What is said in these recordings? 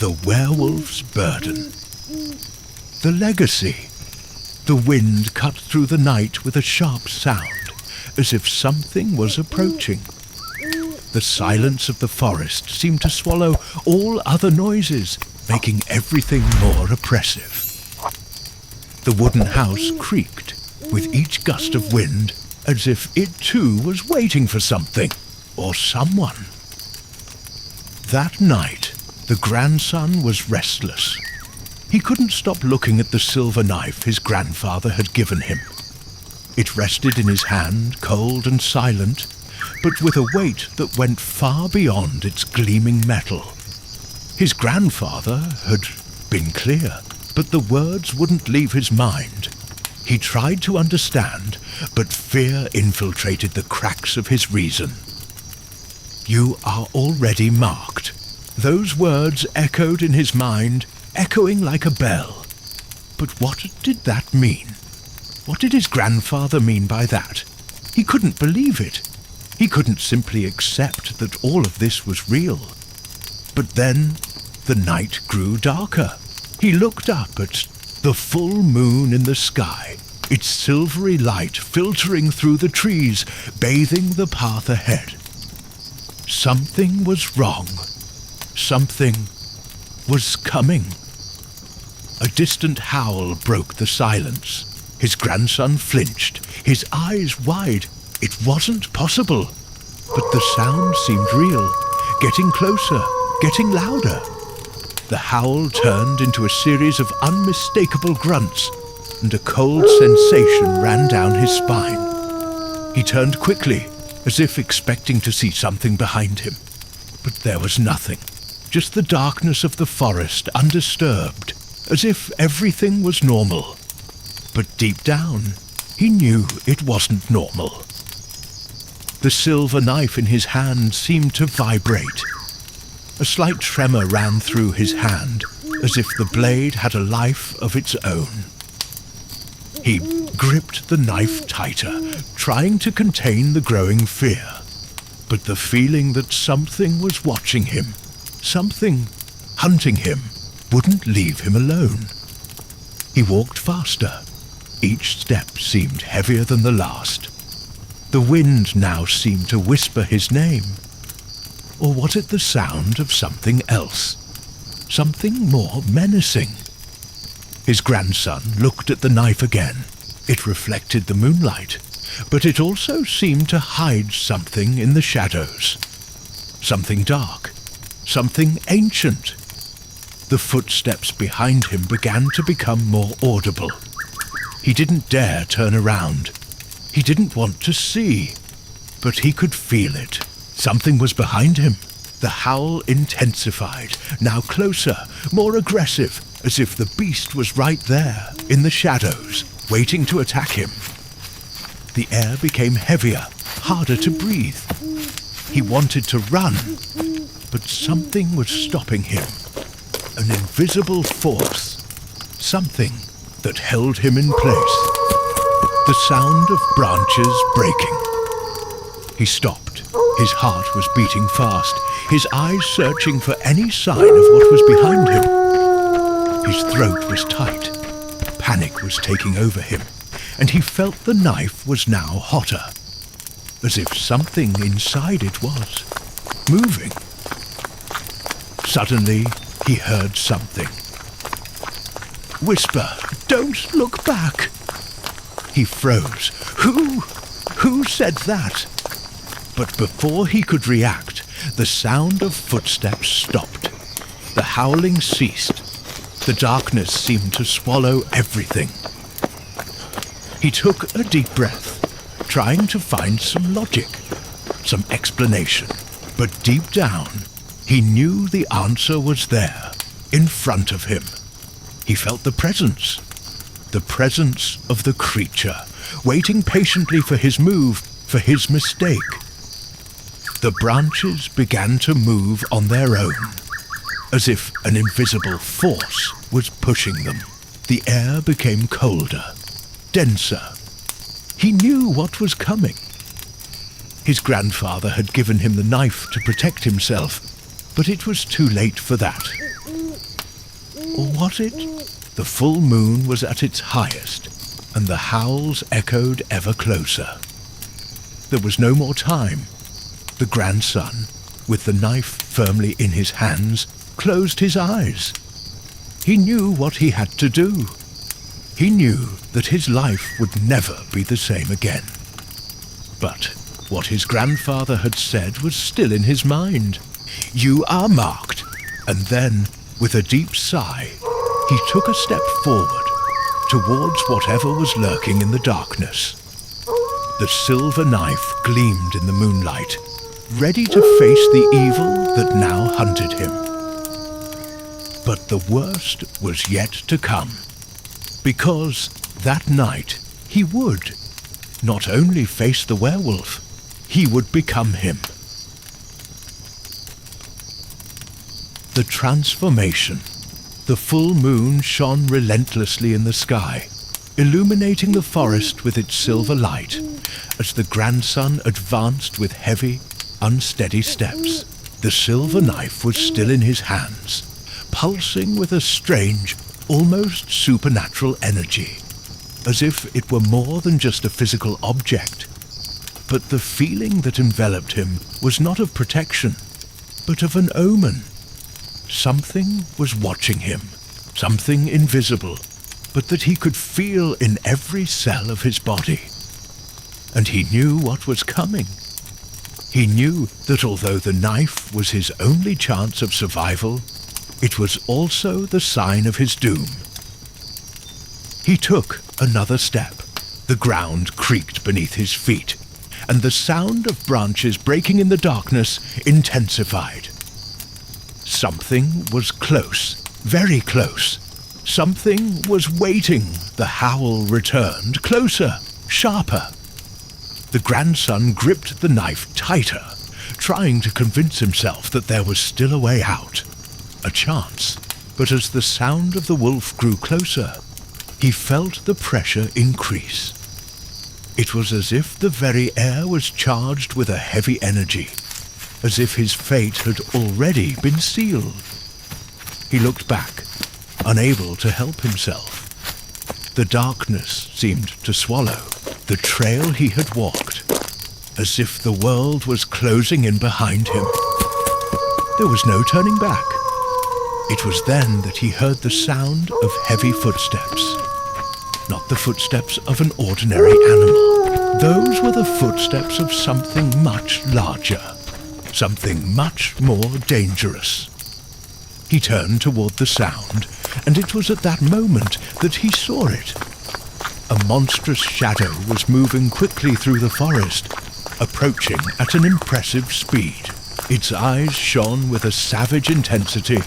The werewolf's burden. The legacy. The wind cut through the night with a sharp sound, as if something was approaching. The silence of the forest seemed to swallow all other noises, making everything more oppressive. The wooden house creaked with each gust of wind, as if it too was waiting for something or someone. That night, the grandson was restless. He couldn't stop looking at the silver knife his grandfather had given him. It rested in his hand, cold and silent, but with a weight that went far beyond its gleaming metal. His grandfather had been clear, but the words wouldn't leave his mind. He tried to understand, but fear infiltrated the cracks of his reason. "You are already marked." Those words echoed in his mind, echoing like a bell. But what did that mean? What did his grandfather mean by that? He couldn't believe it. He couldn't simply accept that all of this was real. But then the night grew darker. He looked up at the full moon in the sky, its silvery light filtering through the trees, bathing the path ahead. Something was wrong. Something was coming. A distant howl broke the silence. His grandson flinched, his eyes wide. It wasn't possible. But the sound seemed real, getting closer, getting louder. The howl turned into a series of unmistakable grunts, and a cold sensation ran down his spine. He turned quickly, as if expecting to see something behind him. But there was nothing. Just the darkness of the forest, undisturbed, as if everything was normal. But deep down, he knew it wasn't normal. The silver knife in his hand seemed to vibrate. A slight tremor ran through his hand, as if the blade had a life of its own. He gripped the knife tighter, trying to contain the growing fear. But the feeling that something was watching him, something hunting him, wouldn't leave him alone. He walked faster. Each step seemed heavier than the last. The wind now seemed to whisper his name. Or was it the sound of something else? Something more menacing? His grandson looked at the knife again. It reflected the moonlight, but it also seemed to hide something in the shadows. Something dark. Something ancient. The footsteps behind him began to become more audible. He didn't dare turn around. He didn't want to see, but he could feel it. Something was behind him. The howl intensified, now closer, more aggressive, as if the beast was right there, in the shadows, waiting to attack him. The air became heavier, harder to breathe. He wanted to run, but something was stopping him. An invisible force. Something that held him in place. The sound of branches breaking. He stopped. His heart was beating fast, his eyes searching for any sign of what was behind him. His throat was tight. Panic was taking over him, and he felt the knife was now hotter, as if something inside it was moving. Suddenly, he heard something. Whisper, "Don't look back." He froze. Who said that? But before he could react, the sound of footsteps stopped. The howling ceased. The darkness seemed to swallow everything. He took a deep breath, trying to find some logic, some explanation. But deep down, he knew the answer was there, in front of him. He felt the presence of the creature, waiting patiently for his move, for his mistake. The branches began to move on their own, as if an invisible force was pushing them. The air became colder, denser. He knew what was coming. His grandfather had given him the knife to protect himself, but it was too late for that. Or was it? The full moon was at its highest, and the howls echoed ever closer. There was no more time. The grandson, with the knife firmly in his hands, closed his eyes. He knew what he had to do. He knew that his life would never be the same again. But what his grandfather had said was still in his mind. "You are marked." And then, with a deep sigh, he took a step forward, towards whatever was lurking in the darkness. The silver knife gleamed in the moonlight, ready to face the evil that now hunted him. But the worst was yet to come, because that night he would not only face the werewolf, he would become him. The transformation. The full moon shone relentlessly in the sky, illuminating the forest with its silver light, as the grandson advanced with heavy, unsteady steps. The silver knife was still in his hands, pulsing with a strange, almost supernatural energy, as if it were more than just a physical object. But the feeling that enveloped him was not of protection, but of an omen. Something was watching him, something invisible, but that he could feel in every cell of his body. And he knew what was coming. He knew that although the knife was his only chance of survival, it was also the sign of his doom. He took another step. The ground creaked beneath his feet, and the sound of branches breaking in the darkness intensified. Something was close, very close. Something was waiting. The howl returned, closer, sharper. The grandson gripped the knife tighter, trying to convince himself that there was still a way out, a chance. But as the sound of the wolf grew closer, he felt the pressure increase. It was as if the very air was charged with a heavy energy, as if his fate had already been sealed. He looked back, unable to help himself. The darkness seemed to swallow the trail he had walked, as if the world was closing in behind him. There was no turning back. It was then that he heard the sound of heavy footsteps. Not the footsteps of an ordinary animal. Those were the footsteps of something much larger, something much more dangerous. He turned toward the sound, and it was at that moment that he saw it. A monstrous shadow was moving quickly through the forest, approaching at an impressive speed. Its eyes shone with a savage intensity,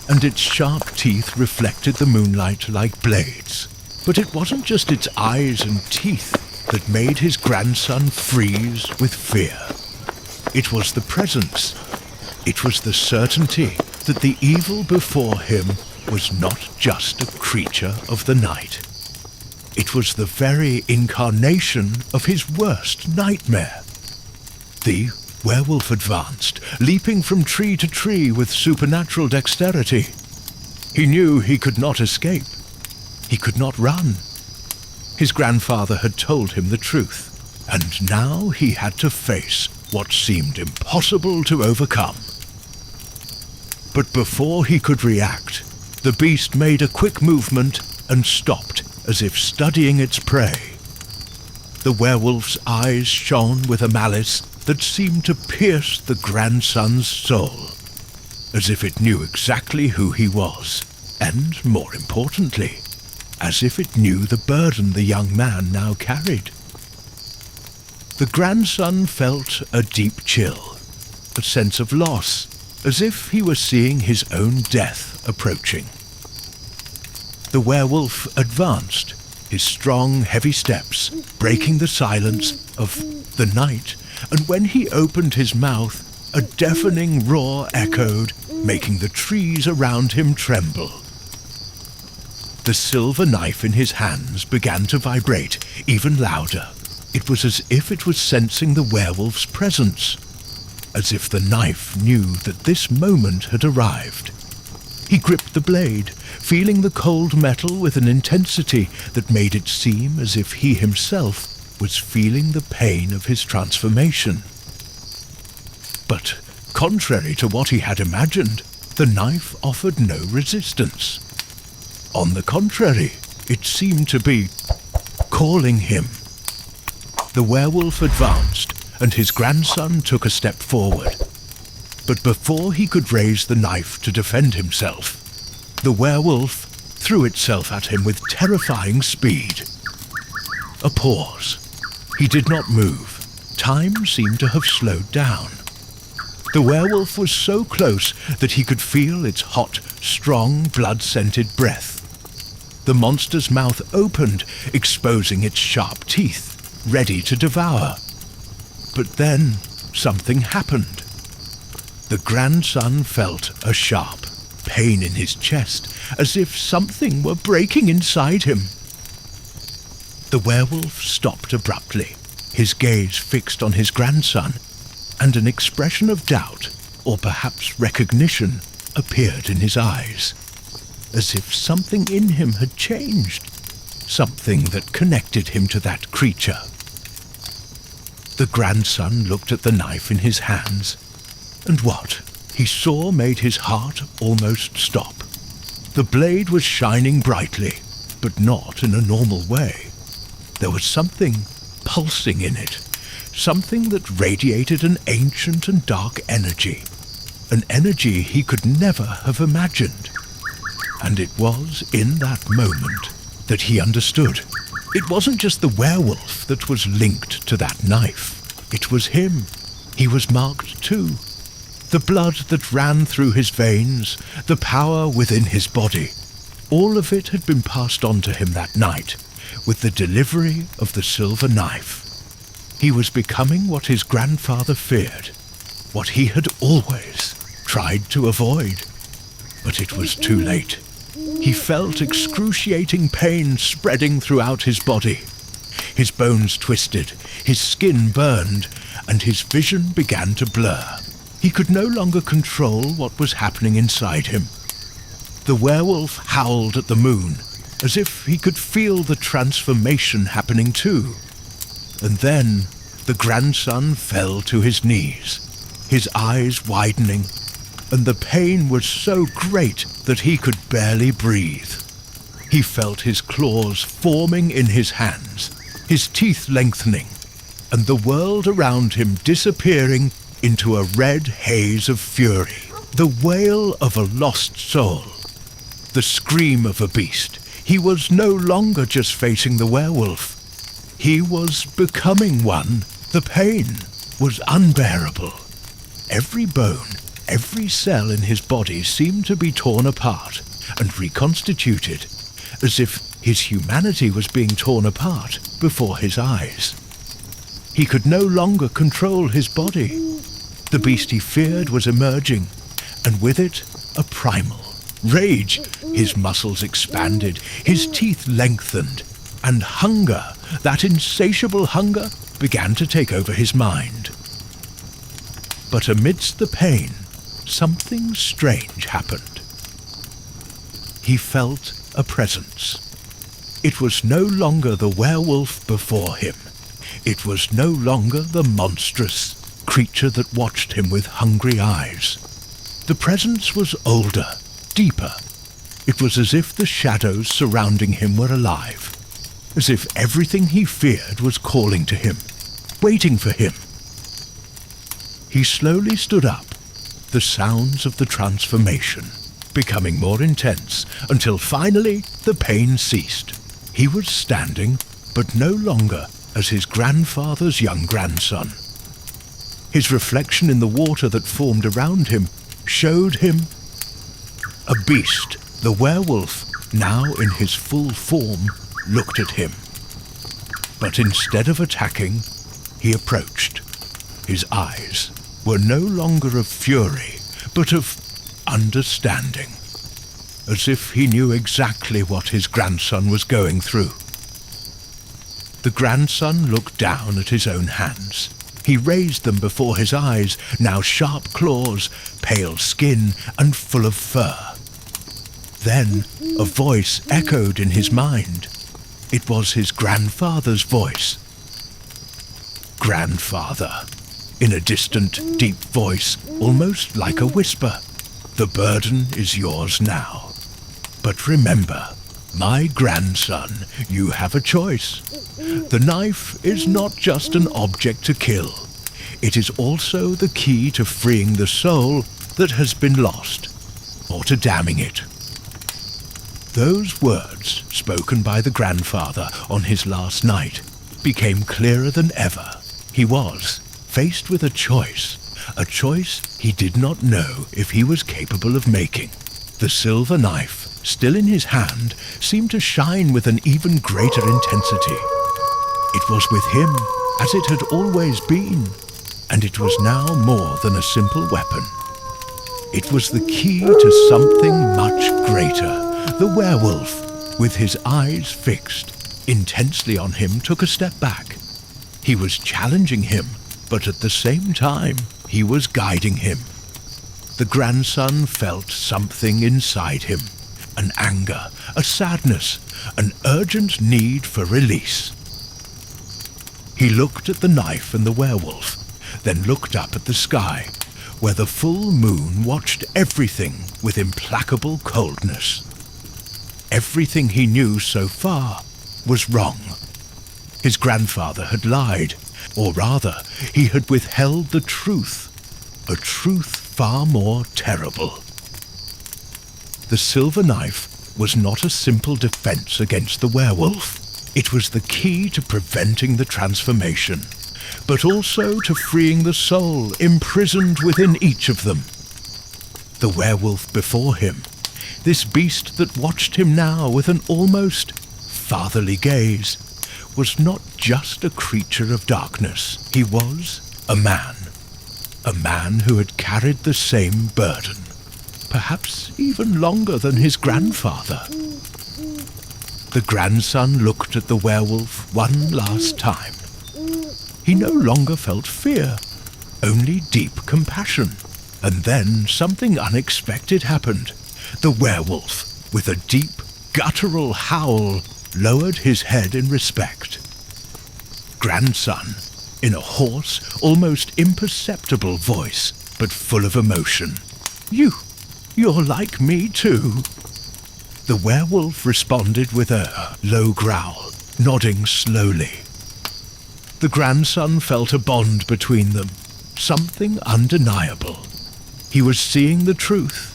and its sharp teeth reflected the moonlight like blades. But it wasn't just its eyes and teeth that made his grandson freeze with fear. It was the presence. It was the certainty that the evil before him was not just a creature of the night. It was the very incarnation of his worst nightmare. The werewolf advanced, leaping from tree to tree with supernatural dexterity. He knew he could not escape. He could not run. His grandfather had told him the truth, and now he had to face what seemed impossible to overcome. But before he could react, the beast made a quick movement and stopped, as if studying its prey. The werewolf's eyes shone with a malice that seemed to pierce the grandson's soul, as if it knew exactly who he was, and, more importantly, as if it knew the burden the young man now carried. The grandson felt a deep chill, a sense of loss, as if he were seeing his own death approaching. The werewolf advanced, his strong, heavy steps breaking the silence of the night, and when he opened his mouth, a deafening roar echoed, making the trees around him tremble. The silver knife in his hands began to vibrate even louder. It was as if it was sensing the werewolf's presence, as if the knife knew that this moment had arrived. He gripped the blade, feeling the cold metal with an intensity that made it seem as if he himself was feeling the pain of his transformation. But, contrary to what he had imagined, the knife offered no resistance. On the contrary, it seemed to be calling him. The werewolf advanced, and his grandson took a step forward. But before he could raise the knife to defend himself, the werewolf threw itself at him with terrifying speed. A pause. He did not move. Time seemed to have slowed down. The werewolf was so close that he could feel its hot, strong, blood-scented breath. The monster's mouth opened, exposing its sharp teeth, ready to devour. But then something happened. The grandson felt a sharp pain in his chest, as if something were breaking inside him. The werewolf stopped abruptly, his gaze fixed on his grandson, and an expression of doubt, or perhaps recognition, appeared in his eyes, as if something in him had changed, something that connected him to that creature. The grandson looked at the knife in his hands, and what he saw made his heart almost stop. The blade was shining brightly, but not in a normal way. There was something pulsing in it, something that radiated an ancient and dark energy, an energy he could never have imagined. And it was in that moment that he understood. It wasn't just the werewolf that was linked to that knife. It was him. He was marked too. The blood that ran through his veins, the power within his body, all of it had been passed on to him that night, with the delivery of the silver knife. He was becoming what his grandfather feared, what he had always tried to avoid. But it was too late. He felt excruciating pain spreading throughout his body. His bones twisted, his skin burned, and his vision began to blur. He could no longer control what was happening inside him. The werewolf howled at the moon, as if he could feel the transformation happening too. And then the grandson fell to his knees, his eyes widening, and the pain was so great that he could barely breathe. He felt his claws forming in his hands, his teeth lengthening, and the world around him disappearing into a red haze of fury. The wail of a lost soul, the scream of a beast. He was no longer just facing the werewolf. He was becoming one. The pain was unbearable. Every bone, every cell in his body seemed to be torn apart and reconstituted, as if his humanity was being torn apart before his eyes. He could no longer control his body. The beast he feared was emerging, and with it, a primal rage. His muscles expanded, his teeth lengthened, and hunger, that insatiable hunger, began to take over his mind. But amidst the pain, something strange happened. He felt a presence. It was no longer the werewolf before him. It was no longer the monstrous creature that watched him with hungry eyes. The presence was older, deeper. It was as if the shadows surrounding him were alive, as if everything he feared was calling to him, waiting for him. He slowly stood up, the sounds of the transformation becoming more intense, until finally the pain ceased. He was standing, but no longer as his grandfather's young grandson. His reflection in the water that formed around him showed him a beast. The werewolf, now in his full form, looked at him. But instead of attacking, he approached. His eyes were no longer of fury, but of understanding, as if he knew exactly what his grandson was going through. The grandson looked down at his own hands. He raised them before his eyes, now sharp claws, pale skin, and full of fur. Then a voice echoed in his mind. It was his grandfather's voice. "Grandfather," in a distant, deep voice, almost like a whisper, "the burden is yours now. But remember, my grandson, you have a choice. The knife is not just an object to kill. It is also the key to freeing the soul that has been lost, or to damning it." Those words, spoken by the grandfather on his last night, became clearer than ever. He was faced with a choice he did not know if he was capable of making. The silver knife, still in his hand, seemed to shine with an even greater intensity. It was with him as it had always been, and it was now more than a simple weapon. It was the key to something much greater. The werewolf, with his eyes fixed intensely on him, took a step back. He was challenging him, but at the same time, he was guiding him. The grandson felt something inside him, an anger, a sadness, an urgent need for release. He looked at the knife and the werewolf, then looked up at the sky, where the full moon watched everything with implacable coldness. Everything he knew so far was wrong. His grandfather had lied, or rather, he had withheld the truth, a truth far more terrible. The silver knife was not a simple defense against the werewolf. It was the key to preventing the transformation, but also to freeing the soul imprisoned within each of them. The werewolf before him, this beast that watched him now with an almost fatherly gaze, was not just a creature of darkness. He was a man who had carried the same burden, perhaps even longer than his grandfather. The grandson looked at the werewolf one last time. He no longer felt fear, only deep compassion. And then something unexpected happened. The werewolf, with a deep, guttural howl, lowered his head in respect. "Grandson," in a hoarse, almost imperceptible voice, but full of emotion. You're like me too." The werewolf responded with a low growl, nodding slowly. The grandson felt a bond between them, something undeniable. He was seeing the truth.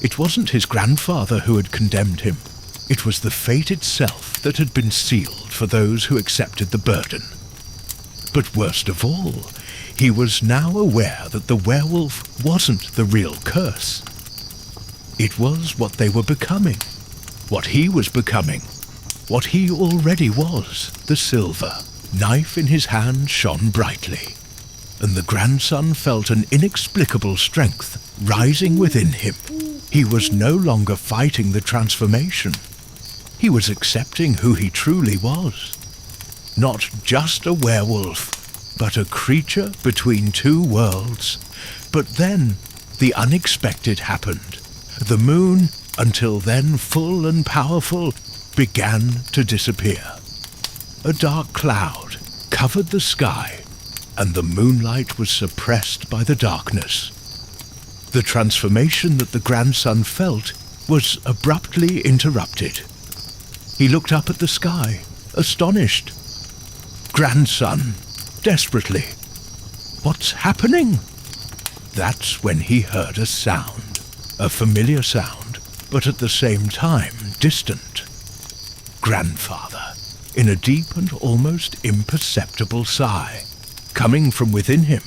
It wasn't his grandfather who had condemned him. It was the fate itself that had been sealed for those who accepted the burden. But worst of all, he was now aware that the werewolf wasn't the real curse. It was what they were becoming, what he was becoming, what he already was. The silver knife in his hand shone brightly, and the grandson felt an inexplicable strength rising within him. He was no longer fighting the transformation. He was accepting who he truly was. Not just a werewolf, but a creature between two worlds. But then, the unexpected happened. The moon, until then full and powerful, began to disappear. A dark cloud covered the sky, and the moonlight was suppressed by the darkness. The transformation that the grandson felt was abruptly interrupted. He looked up at the sky, astonished. "Grandson," desperately, "what's happening?" That's when he heard a sound, a familiar sound, but at the same time distant. Grandfather, in a deep and almost imperceptible sigh, coming from within him,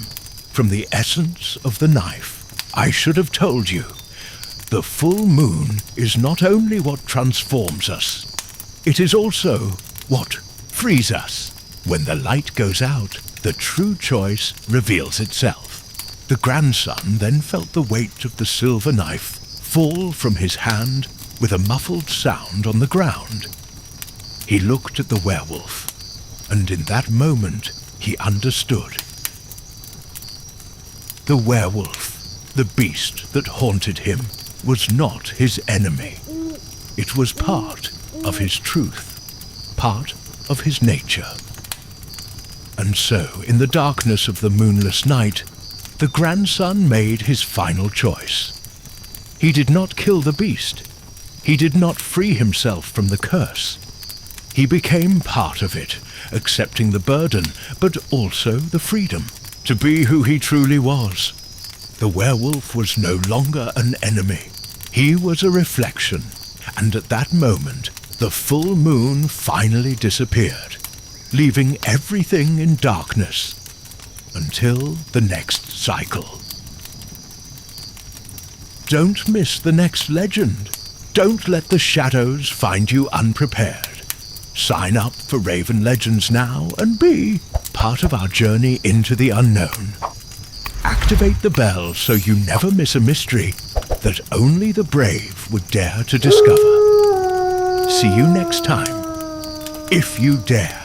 from the essence of the knife. "I should have told you. The full moon is not only what transforms us, it is also what frees us. When the light goes out, the true choice reveals itself." The grandson then felt the weight of the silver knife fall from his hand with a muffled sound on the ground. He looked at the werewolf, and in that moment he understood. The werewolf, the beast that haunted him, was not his enemy. It was part of his truth, part of his nature. And so, in the darkness of the moonless night, the grandson made his final choice. He did not kill the beast. He did not free himself from the curse. He became part of it, accepting the burden, but also the freedom to be who he truly was. The werewolf was no longer an enemy. He was a reflection, and at that moment, the full moon finally disappeared, leaving everything in darkness until the next cycle. Don't miss the next legend. Don't let the shadows find you unprepared. Sign up for Raven Legends now and be part of our journey into the unknown. Activate the bell so you never miss a mystery that only the brave would dare to discover. See you next time, if you dare.